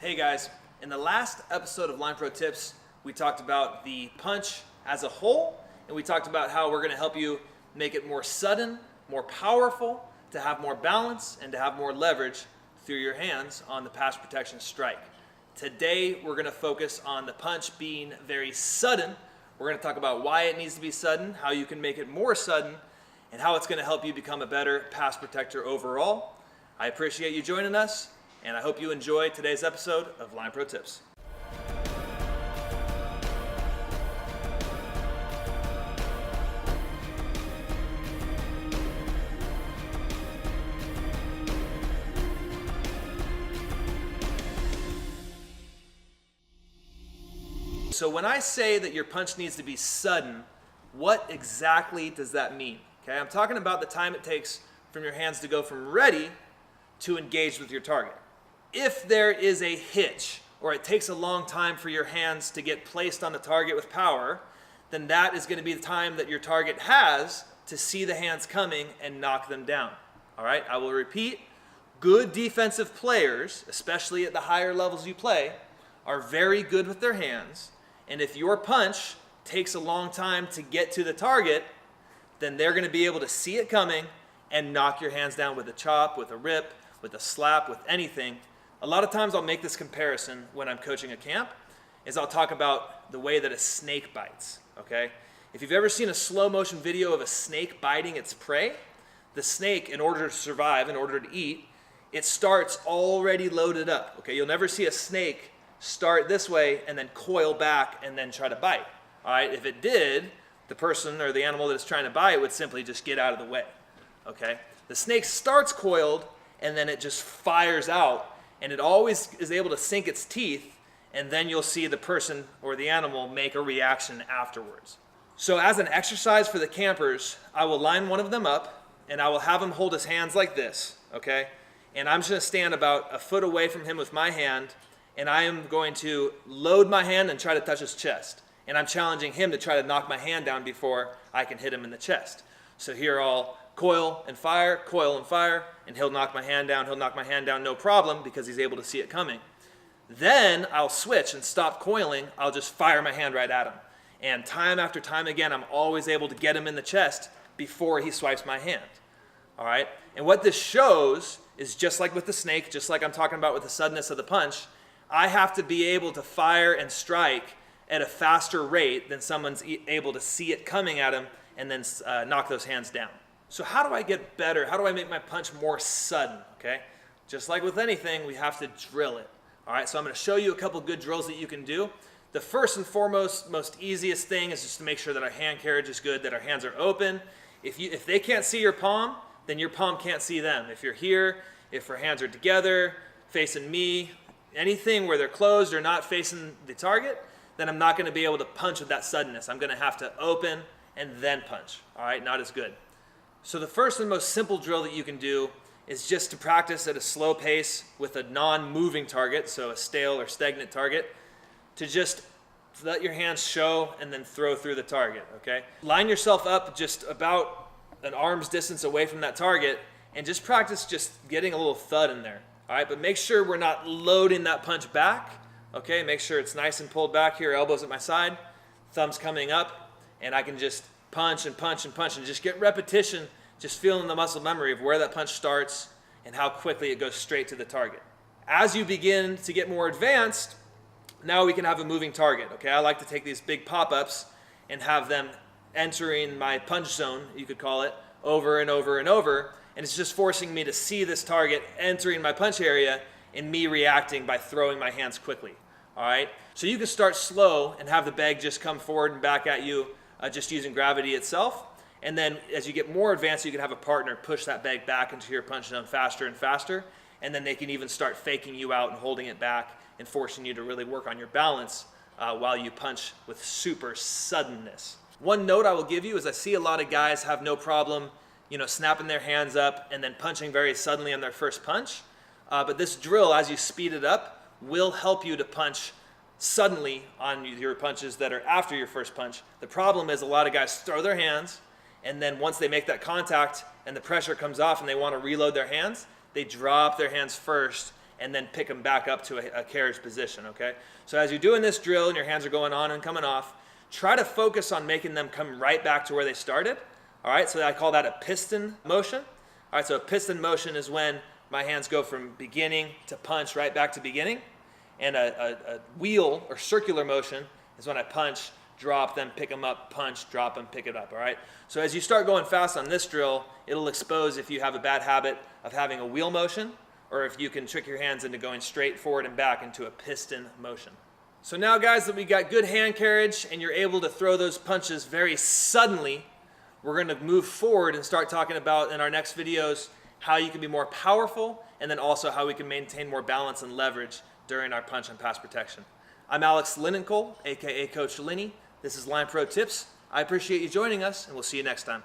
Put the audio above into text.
Hey guys, in the last episode of Linepro Tips, we talked about the punch as a whole, and we talked about how we're going to help you make it more sudden, more powerful, to have more balance, and to have more leverage through your hands on the pass protection strike. Today, we're going to focus on the punch being very sudden. We're going to talk about why it needs to be sudden, how you can make it more sudden, and how it's going to help you become a better pass protector overall. I appreciate you joining us, and I hope you enjoy today's episode of Linepro Tips. So when I say that your punch needs to be sudden, what exactly does that mean? Okay, I'm talking about the time it takes from your hands to go from ready to engage with your target. If there is a hitch, or it takes a long time for your hands to get placed on the target with power, then that is going to be the time that your target has to see the hands coming and knock them down. All right, I will repeat, good defensive players, especially at the higher levels you play, are very good with their hands. And if your punch takes a long time to get to the target, then they're going to be able to see it coming and knock your hands down with a chop, with a rip, with a slap, with anything. A lot of times I'll make this comparison when I'm coaching a camp, is I'll talk about the way that a snake bites, okay? If you've ever seen a slow motion video of a snake biting its prey, the snake, in order to survive, in order to eat, it starts already loaded up, okay? You'll never see a snake start this way and then coil back and then try to bite. All right, if it did, the person or the animal that it's trying to bite would simply just get out of the way. Okay, the snake starts coiled and then it just fires out, and it always is able to sink its teeth, and then you'll see the person or the animal make a reaction afterwards. So as an exercise for the campers, I will line one of them up and I will have him hold his hands like this, okay? And I'm just gonna stand about a foot away from him with my hand, and I am going to load my hand and try to touch his chest. And I'm challenging him to try to knock my hand down before I can hit him in the chest. So here I'll coil and fire, and he'll knock my hand down, no problem, because he's able to see it coming. Then I'll switch and stop coiling, I'll just fire my hand right at him. And time after time again, I'm always able to get him in the chest before he swipes my hand. All right? And what this shows is, just like with the snake, just like I'm talking about with the suddenness of the punch, I have to be able to fire and strike at a faster rate than someone's able to see it coming at him and then knock those hands down. So how do I get better? How do I make my punch more sudden? Okay, just like with anything, we have to drill it. All right, so I'm going to show you a couple good drills that you can do. The first and foremost, most easiest thing is just to make sure that our hand carriage is good, that our hands are open. If they can't see your palm, then your palm can't see them. If you're here, if our hands are together, facing me, anything where they're closed or not facing the target, then I'm not going to be able to punch with that suddenness. I'm going to have to open and then punch. All right, not as good. So the first and most simple drill that you can do is just to practice at a slow pace with a non-moving target, so a stale or stagnant target, to just let your hands show and then throw through the target, okay? Line yourself up just about an arm's distance away from that target and just practice just getting a little thud in there. All right, but make sure we're not loading that punch back, okay? Make sure it's nice and pulled back here, elbows at my side, thumbs coming up, and I can just punch and punch and punch and just get repetition, just feeling the muscle memory of where that punch starts and how quickly it goes straight to the target. As you begin to get more advanced, now we can have a moving target, okay? I like to take these big pop-ups and have them entering my punch zone, you could call it, over and over and over. And it's just forcing me to see this target entering my punch area and me reacting by throwing my hands quickly, all right? So you can start slow and have the bag just come forward and back at you just using gravity itself. And then as you get more advanced, you can have a partner push that bag back into your punch zone faster and faster. And then they can even start faking you out and holding it back and forcing you to really work on your balance while you punch with super suddenness. One note I will give you is I see a lot of guys have no problem snapping their hands up and then punching very suddenly on their first punch. But this drill, as you speed it up, will help you to punch suddenly on your punches that are after your first punch. The problem is a lot of guys throw their hands, and then once they make that contact and the pressure comes off and they want to reload their hands, they drop their hands first and then pick them back up to a carriage position, okay? So as you're doing this drill and your hands are going on and coming off, try to focus on making them come right back to where they started, all right? So I call that a piston motion. All right, so a piston motion is when my hands go from beginning to punch right back to beginning, and a wheel or circular motion is when I punch, drop, then pick them up, punch, drop them, pick it up, all right? So as you start going fast on this drill, it'll expose if you have a bad habit of having a wheel motion, or if you can trick your hands into going straight forward and back into a piston motion. So now guys that we got good hand carriage and you're able to throw those punches very suddenly, we're gonna move forward and start talking about in our next videos how you can be more powerful, and then also how we can maintain more balance and leverage during our punch and pass protection. I'm Alex Linenkohl, aka Coach Linny. This is Linepro Tips. I appreciate you joining us, and we'll see you next time.